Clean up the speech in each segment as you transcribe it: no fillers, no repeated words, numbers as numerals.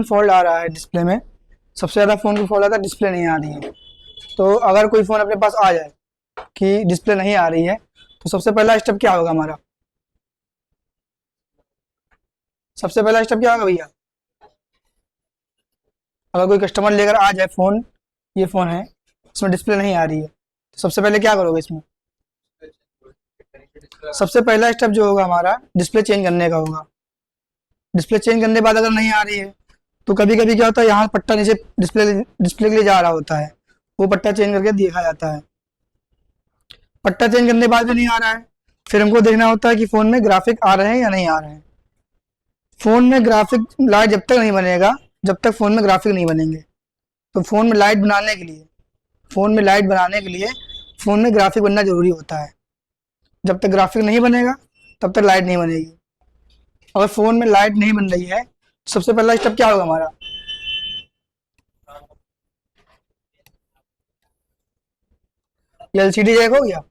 Fault आ रहा है display में। सबसे ज़्यादा फ़ोन को फॉल्ट आता है, डिस्प्ले नहीं आ रही है। तो अगर कोई फ़ोन अपने पास आ जाए कि डिस्प्ले नहीं आ रही है, तो सबसे पहला स्टेप क्या होगा हमारा? सबसे पहला स्टेप क्या होगा भैया? अगर कोई कस्टमर लेकर आ जाए फ़ोन, ये फ़ोन है, इसमें डिस्प्ले नहीं आ रही है, तो सबसे पहले क्या करोगे इसमें? सबसे पहला स्टेप जो होगा हमारा, डिस्प्ले चेंज करने का होगा। डिस्प्ले चेंज करने के बाद अगर नहीं आ रही है, तो कभी कभी क्या होता है, यहाँ पट्टा नीचे डिस्प्ले के लिए जा रहा होता है, वो पट्टा चेंज करके देखा जाता है। पट्टा चेंज करने के बाद भी नहीं आ रहा है, फिर हमको देखना होता है कि फ़ोन में ग्राफिक आ रहे हैं या नहीं आ रहे हैं। फ़ोन में ग्राफिक लाइट जब तक नहीं बनेगा, जब तक फ़ोन में ग्राफिक नहीं बनेंगे, तो फ़ोन में लाइट बनाने के लिए फ़ोन में ग्राफिक बनना ज़रूरी होता है। जब तक ग्राफिक नहीं बनेगा, तब तक लाइट नहीं बनेगी। अगर फ़ोन में लाइट नहीं बन रही है, तो सबसे पहला स्टेप क्या होगा हमारा? एलसीडी जैक हो गया।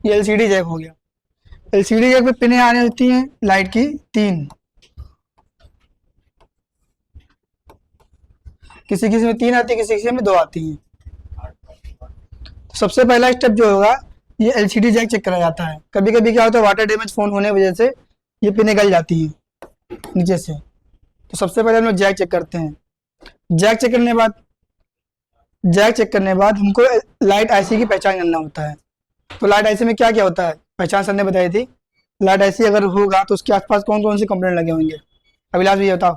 ये एलसीडी जैक हो गया। एलसीडी जैक पे पिनें आने होती हैं लाइट की 3। किसी किसी में 3 आती है, किसी किसी में 2 आती हैं। तो सबसे पहला स्टेप जो होगा, ये एलसीडी जैक चेक करा जाता है। कभी कभी क्या होता है, वाटर डैमेज फ़ोन होने की वजह से ये पिनें गल जाती हैं नीचे से। तो सबसे पहले हम लोग जैक चेक करते हैं। जैक चेक करने के बाद हमको लाइट आईसी की पहचान करना होता है। तो लाइट आईसी में क्या क्या होता है, पहचान सर ने बताई थी। लाइट आईसी अगर होगा तो उसके आसपास कौन कौन से कंपोनेंट लगे होंगे? अभिलाष भैया बताओ।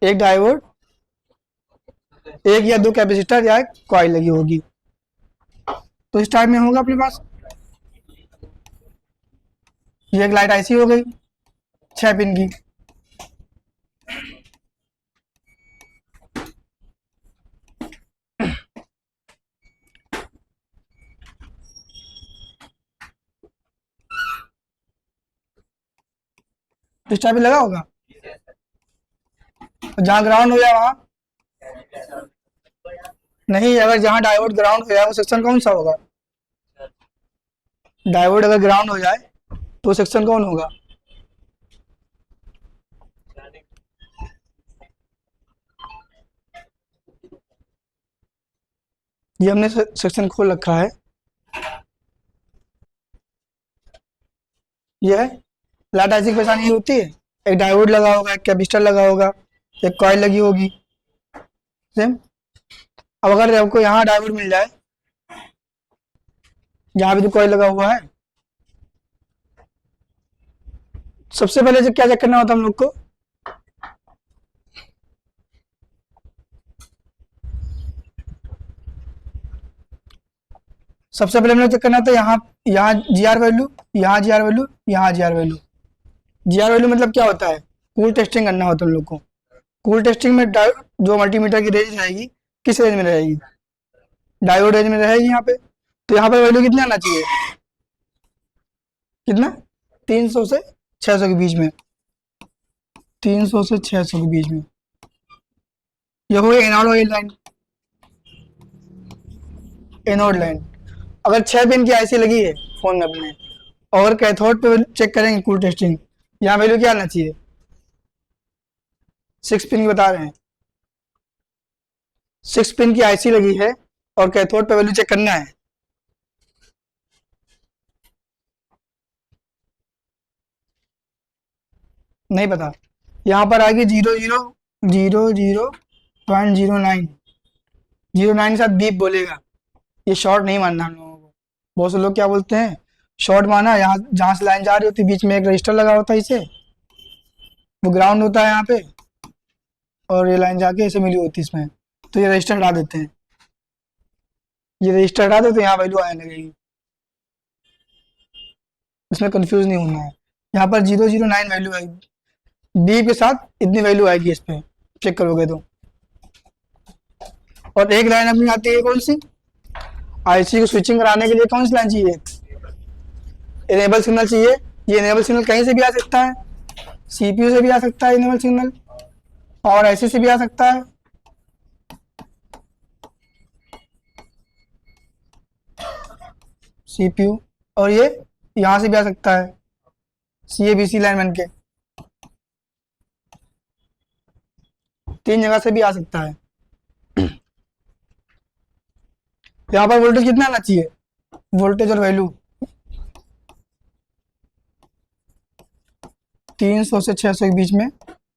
एक डायोड, एक या 2 कैपेसिटर या एक कॉइल लगी होगी। तो इस टाइप में होगा अपने पास। ये एक लाइट आईसी हो गई 6 पिन की। इस टाइप में लगा होगा। जहाँ ग्राउंड हो जाए वहाँ नहीं, अगर जहाँ डायोड ग्राउंड हो जाए वो सेक्शन कौन सा होगा? डायोड अगर ग्राउंड हो जाए तो सेक्शन कौन होगा? ये हमने सेक्शन खोल रखा है। ये है लाइट आईसी की पहचान ये होती है। एक डायोड लगा होगा, एक कैपेसिटर लगा होगा, एक कॉइल लगी होगी। सेम। अब अगर आपको यहाँ डायोड मिल जाए, यहाँ भी तो कॉइल लगा हुआ है, सबसे पहले जो क्या चेक करना होता है हम लोग को, सबसे पहले हम लोग चेक करना होता है यहाँ जीआर वैल्यू, यहाँ जीआर वैल्यू, यहाँ जीआर वैल्यू। जीआर वैल्यू मतलब क्या होता है? कूल टेस्टिंग करना होता है हम लोग को। कूल टेस्टिंग में जो मल्टीमीटर की रेंज रहेगी, किस रेंज में रहेगी? डायोड रेंज में रहेगी यहाँ पे। तो यहाँ पर वैल्यू कितना आना चाहिए? कितना? 300 से 600 के बीच में। 300 से 600 के बीच में। ये हो गई anode oil line. Anode line. अगर 6 पिन की आईसी लगी है फोन में अपने, और कैथोड पे चेक करेंगे कूल टेस्टिंग, यहाँ वैल्यू क्या आना चाहिए? 6 पिन की बता रहे हैं। 6 पिन की आईसी लगी है और कैथोड पे वैल्यू चेक करना है। नहीं पता। यहाँ पर आएगी 0000.09। 09 के साथ बीप बोलेगा। ये शॉर्ट नहीं मानना हम लोगों को। बहुत से लोग क्या बोलते हैं, शॉर्ट माना, यहाँ जहाँ से लाइन जा रही होती है बीच में एक रजिस्टर लगा होता है, इसे वो ग्राउंड होता है यहाँ पे, और ये लाइन जाके इसे मिली होती है इसमें, तो ये रजिस्टर हटा देते हैं। ये रजिस्टर हटा दो तो यहाँ वैल्यू आने लगेगी। इसमें कंफ्यूज नहीं होना है। यहाँ पर 009 वैल्यू आएगी, बी के साथ इतनी वैल्यू आएगी इस पे, चेक करोगे तो। और एक लाइन अपनी आती है कौन सी, आईसी को स्विचिंग कराने के लिए कौन सी लाइन चाहिए? इनेबल सिग्नल चाहिए ये इनेबल सिग्नल कहीं से भी आ सकता है, सीपीयू से भी आ सकता है इनेबल सिग्नल, और ऐसे से भी आ सकता है, सीपीयू, और ये यहाँ से भी आ सकता है, CABC लाइन बन के, 3 जगह से भी आ सकता है। यहाँ पर वोल्टेज कितना आना चाहिए, वोल्टेज और वैल्यू 300 से 600 के बीच में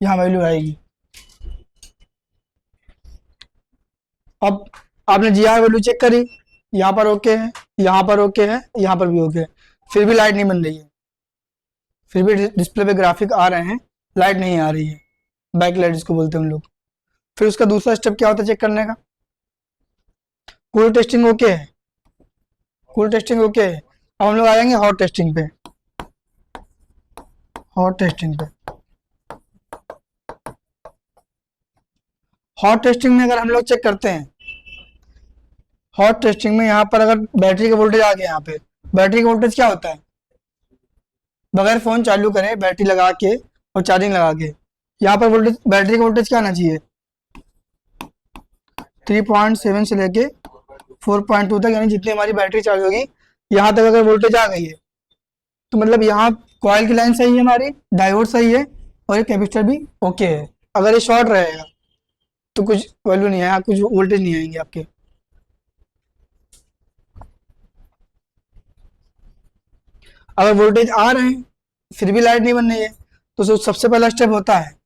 यहाँ वैल्यू आएगी। अब आपने GR वैल्यू चेक करी, यहाँ पर ओके है, यहाँ पर ओके है, यहाँ पर भी ओके है, फिर भी लाइट नहीं बन रही है, फिर भी डिस्प्ले पे ग्राफिक आ रहे हैं, लाइट नहीं आ रही है, बैक लाइट जिसको बोलते हैं हम लोग। फिर उसका दूसरा स्टेप क्या होता है चेक करने का, कूल टेस्टिंग ओके है, कूल टेस्टिंग ओके है। अब हम लोग आ जाएंगे हॉट टेस्टिंग पे, हॉट टेस्टिंग पे। हॉट टेस्टिंग में अगर हम लोग चेक करते हैं, हॉट टेस्टिंग में यहाँ पर अगर बैटरी का वोल्टेज आ गया, यहाँ पे बैटरी का वोल्टेज क्या होता है, बगैर फोन चालू करें बैटरी लगा के और चार्जिंग लगा के, यहाँ पर वोल्टेज, बैटरी का वोल्टेज क्या आना चाहिए, 3.7 से लेके 4.2 तक, यानी जितनी हमारी बैटरी चार्ज होगी यहाँ तक अगर वोल्टेज आ गई है तो मतलब यहाँ कॉइल की लाइन सही है, हमारी डायोड सही है, और ये कैपेसिटर भी ओके है। अगर ये शॉर्ट रहेगा तो कुछ वैल्यू नहीं है, कुछ वोल्टेज नहीं आएंगे आपके। अगर वोल्टेज आ रहे हैं फिर भी लाइट नहीं बन रही है तो सबसे पहला स्टेप होता है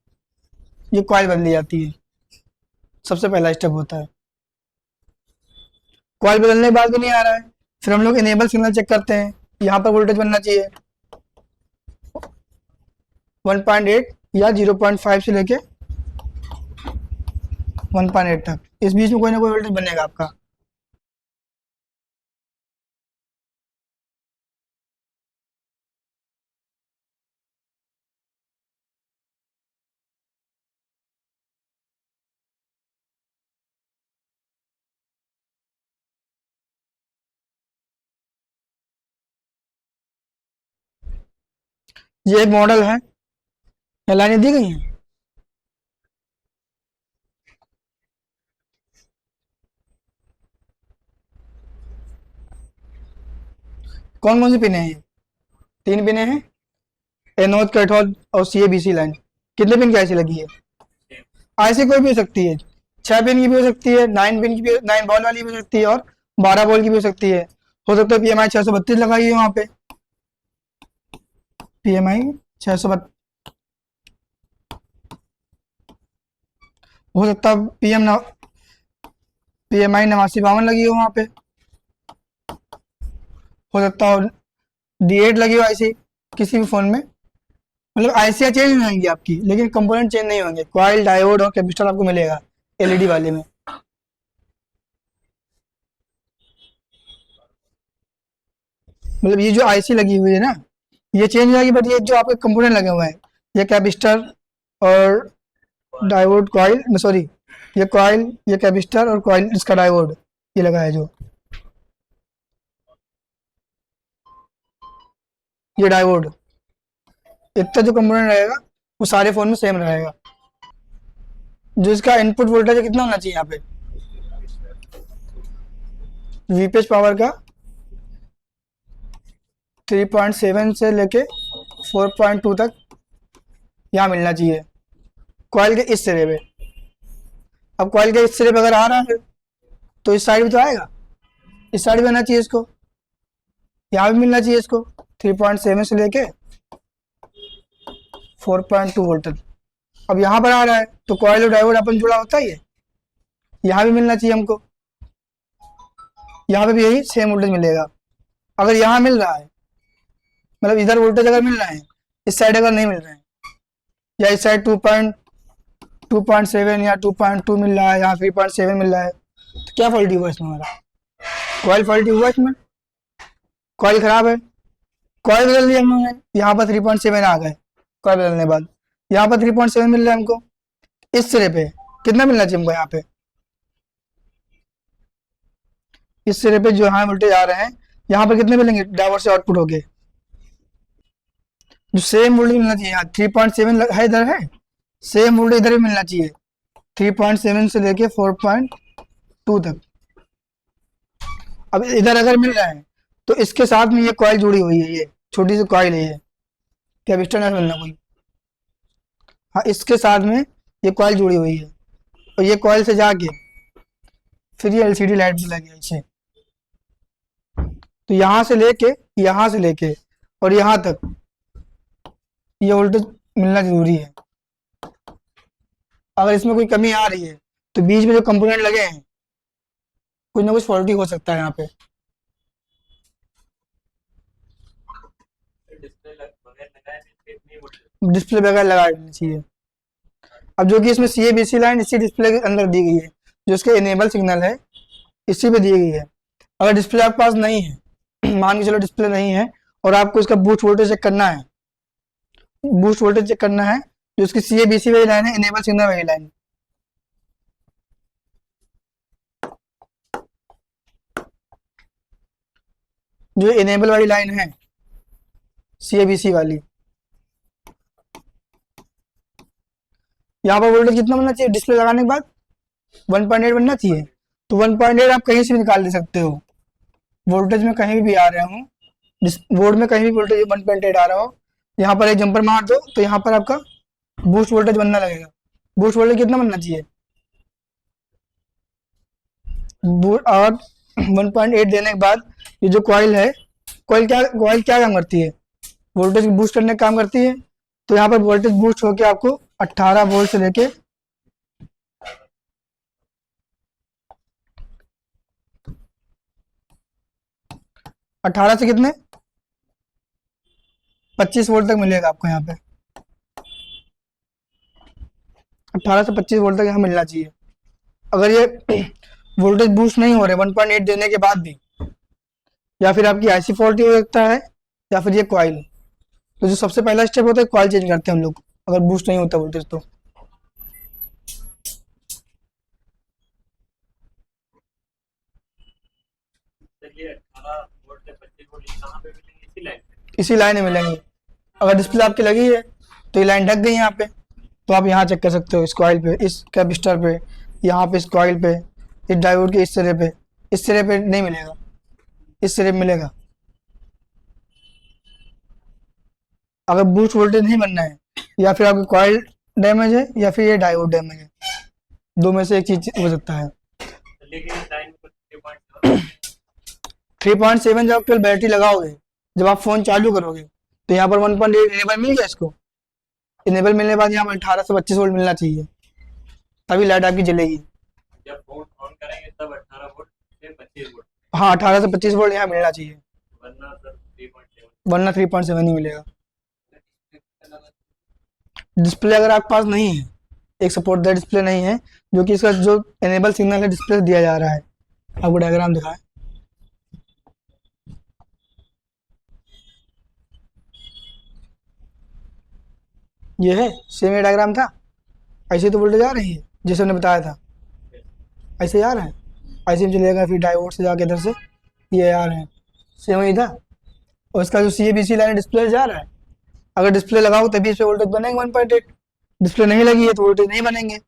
ये कॉइल बदली जाती है, सबसे पहला स्टेप होता है। कॉइल बदलने के बाद भी नहीं आ रहा है, फिर हम लोग इनेबल सिग्नल चेक करते हैं, यहाँ पर वोल्टेज बनना चाहिए 1.8 या 0.5 से लेके 1.8 तक, इस बीच में कोई ना कोई वोल्टेज बनेगा आपका। ये एक मॉडल है, ये लाइनें दी गई हैं, कौन कौन सी पिने हैं, 3 पिने हैं, एनोड कैथोड और CABC लाइन। कितने पिन की ऐसी लगी है, ऐसी कोई भी हो सकती है, 6 पिन की भी हो सकती है, 9 पिन की भी, 9 बॉल वाली भी हो सकती है, और 12 बॉल की भी हो सकती है। हो सकता है PMI 632 लगाई है वहाँ पे, PMI 632, हो सकता है PMI 8952 लगी हो वहाँ पे, हो सकता है D8 लगी हो ऐसी किसी भी फोन में। मतलब आईसियाँ चेंज हो जाएंगी आपकी, लेकिन कंपोनेंट चेंज नहीं होंगे, कॉइल डायोड और कैपेसिटर आपको मिलेगा LED वाले में। मतलब ये जो IC लगी हुई है ना ये चेंज हो जाएगी, बट ये जो आपके कंपोनेंट लगे हुए हैं, ये कैपेसिटर और डायोड कॉइल, सॉरी ये कॉइल, ये कैपेसिटर और कॉइल, इसका डायोड ये लगा है जो, ये डायोड, इतना जो कंपोनेंट रहेगा वो सारे फोन में सेम रहेगा। जो इसका इनपुट वोल्टेज कितना होना चाहिए यहाँ पे, VPH पावर का 3.7 से लेके 4.2 तक यहाँ मिलना चाहिए कॉइल के इस सिरे पे। अब कॉइल के इस सिरे पे अगर आ रहा है तो इस साइड भी तो आएगा, इस साइड भी आना चाहिए इसको, यहाँ भी मिलना चाहिए इसको 3.7 से लेके 4.2 वोल्ट तक। अब यहाँ पर आ रहा है तो कॉइल और डायोड अपन जुड़ा होता ही है, यहाँ भी मिलना चाहिए हमको, यहाँ पे भी यही सेम वोल्टेज मिलेगा। अगर यहाँ मिल रहा है मतलब इधर वोल्टेज अगर मिल रहा है, इस साइड अगर नहीं मिल रहे हैं, या इस साइड 2.7 या 2.2 मिल रहा है, यहाँ 3.7 मिल रहा है, तो क्या फॉल्टी हुआ इसमें, हमारा कॉइल फॉल्टी हुआ इसमें, कॉइल खराब है। कॉइल बदल दिया हम लोगों ने, यहाँ पर 3.7 आ गए, कॉइल बदलने के बाद यहाँ पर 3.7 मिल रहा है हमको, इस सिरे पे कितना मिलना चाहिए हमको, यहाँ पे इस सिरे पे जो यहाँ वोल्टेज आ रहे हैं यहाँ पर कितने मिलेंगे डायोड से आउटपुट होके, जो सेम वोल्टेज मिलना चाहिए, यहाँ 3.7 है, इधर है सेम वोल्टेज, इधर भी मिलना चाहिए 3.7 से लेके 4.2 तक। अब इधर अगर मिल रहा है तो इसके साथ में ये कॉइल जुड़ी हुई है, ये छोटी सी कॉइल है ये, कैपेसिटर ना मिलना कोई। हाँ, इसके साथ में ये कॉइल जुड़ी हुई है और ये कॉइल से जाके फिर ये एलसीडी लाइट भी लगी है इसे। तो यहाँ से लेके और यहाँ तक ये वोल्टेज मिलना जरूरी है। अगर इसमें कोई कमी आ रही है तो बीच में जो कंपोनेंट लगे हैं कुछ ना कुछ फॉल्टी हो सकता है यहाँ पे। डिस्प्ले वगैरह लगा देनी चाहिए। अब जो कि इसमें CABC लाइन इसी डिस्प्ले के अंदर दी गई है, जो इसके इनेबल सिग्नल है इसी पे दी गई है। अगर डिस्प्ले आपके पास नहीं है मान के चलो डिस्प्ले नहीं है और आपको इसका बूस्ट वोल्टेज चेक करना है, जो इसकी CABC वाली लाइन है, इनेबल सिग्नल वाली लाइन, जो इनेबल वाली लाइन है CABC वाली, यहाँ पर वोल्टेज कितना बनना चाहिए डिस्प्ले लगाने के बाद? 1.8 बनना चाहिए। तो 1.8 आप कहीं से भी निकाल दे सकते हो, वोल्टेज में कहीं भी आ रहा हूँ, बोर्ड में कहीं भी वोल्टेज 1.8 आ रहा हो, यहाँ पर एक जंपर मार दो तो यहाँ पर आपका बूस्ट वोल्टेज बनना लगेगा। बूस्ट वोल्टेज कितना बनना चाहिए? और 1.8 देने के बाद ये जो कॉइल है, कॉइल क्या काम करती है? वोल्टेज बूस्ट करने का काम करती है। तो यहाँ पर वोल्टेज बूस्ट होकर आपको 18 वोल्ट से लेके 18 से कितने 25 वोल्ट तक मिलेगा आपको यहाँ पे। 18 से 25 वोल्ट तक यहाँ मिलना चाहिए। अगर ये वोल्टेज बूस्ट नहीं हो रहे 1.8 देने के बाद भी, या फिर आपकी IC फॉल्टी हो सकता है, या फिर ये कॉइल। तो जो सबसे पहला स्टेप होता है कॉइल चेंज करते हैं हम लोग, अगर बूस्ट नहीं होता वोल्टेज तो। इसी लाइन में मिलेंगे। अगर डिस्प्ले आपकी लगी है तो ये लाइन ढक गई यहाँ पे, तो आप यहाँ चेक कर सकते हो, इस कॉइल पे, इस कैपेसिटर पे, यहाँ पे इस कॉइल पे, इस डायोड के इस सिरे पे नहीं मिलेगा, इस सिरे पे मिलेगा। अगर बूस्ट वोल्टेज नहीं बनना है, या फिर आपकी कॉइल डैमेज है या फिर ये डायोड डैमेज है, दो में से एक चीज हो सकता है। 3.7 जब आप बैटरी लगाओगे, जब आप फोन चालू करोगे तो यहाँ पर 1.8 इनेबल मिल गया इसको। इनेबल मिलने के बाद यहाँ पर 18 से 25 वोल्ट मिलना चाहिए, तभी लाइट आपकी जलेगी। जब फोन ऑन करेंगे तब 18 वोल्ट से 25 वोल्ट। हाँ, 18 से 25 वोल्ट यहाँ मिलना चाहिए, वरना 3.7 ही मिलेगा। डिस्प्ले अगर आपके पास नहीं है, एक सपोर्ट डिस्प्ले नहीं है, जो कि इसका जो इनेबल सिग्नल है डिस्प्ले दिया जा रहा है, आपको डायग्राम दिखाएं। ये है सेम, ये डायग्राम था, ऐसे तो वोल्टेज आ रही है जैसे हमने बताया था, ऐसे आ रहा है, ऐसे में चलेगा, फिर डायोड से जाके इधर से ये आ रहे हैं, सेम ही था। और इसका जो CABC लाइन डिस्प्ले जा रहा है, अगर डिस्प्ले लगाओ तभी इस पे वोल्टेज बनेंगे 1.8, डिस्प्ले नहीं लगी है तो वोल्टेज नहीं बनेंगे।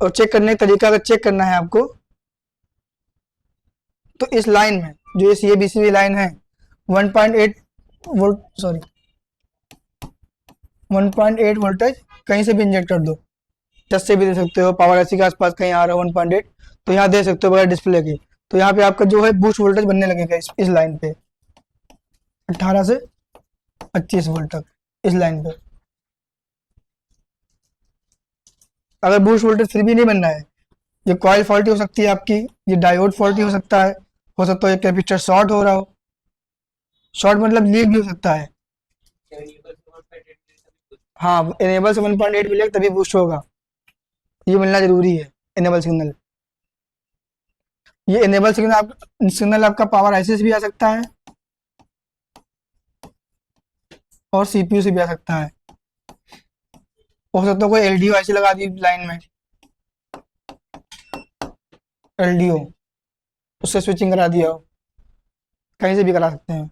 और चेक करने का तरीका, अगर चेक करना है आपको तो इस लाइन में जो ये CABC लाइन है 1.8 वोल्ट, सॉरी 1.8 वोल्टेज कहीं से भी इंजेक्ट कर दो, टच से भी दे सकते हो, पावर ऐसी के आसपास कहीं आ रहा है 1.8 तो यहाँ दे सकते हो बगैर डिस्प्ले के। तो यहाँ पे आपका जो है बूस्ट वोल्टेज बनने लगेगा इस लाइन पे 18 से 25 वोल्ट तक, इस लाइन पे। अगर बूस्ट वोल्टेज फिर भी नहीं बनना है, ये कॉइल फॉल्टी हो सकती है आपकी, ये डायोड फॉल्टी हो सकता है ये कैपेसिटर शॉर्ट हो रहा हो, शॉर्ट मतलब लीक भी हो सकता है। हाँ, इनेबल से 1.8 मिलेगा तभी बूस्ट होगा, ये मिलना जरूरी है इनेबल सिग्नल। ये इनेबल सिग्नल आपका पावर IC से भी आ सकता है और CPU से भी आ सकता है। हो सकता है कोई LDO IC लगा दी लाइन में, LDO, उससे स्विचिंग करा दिया हो, कहीं से भी करा सकते हैं।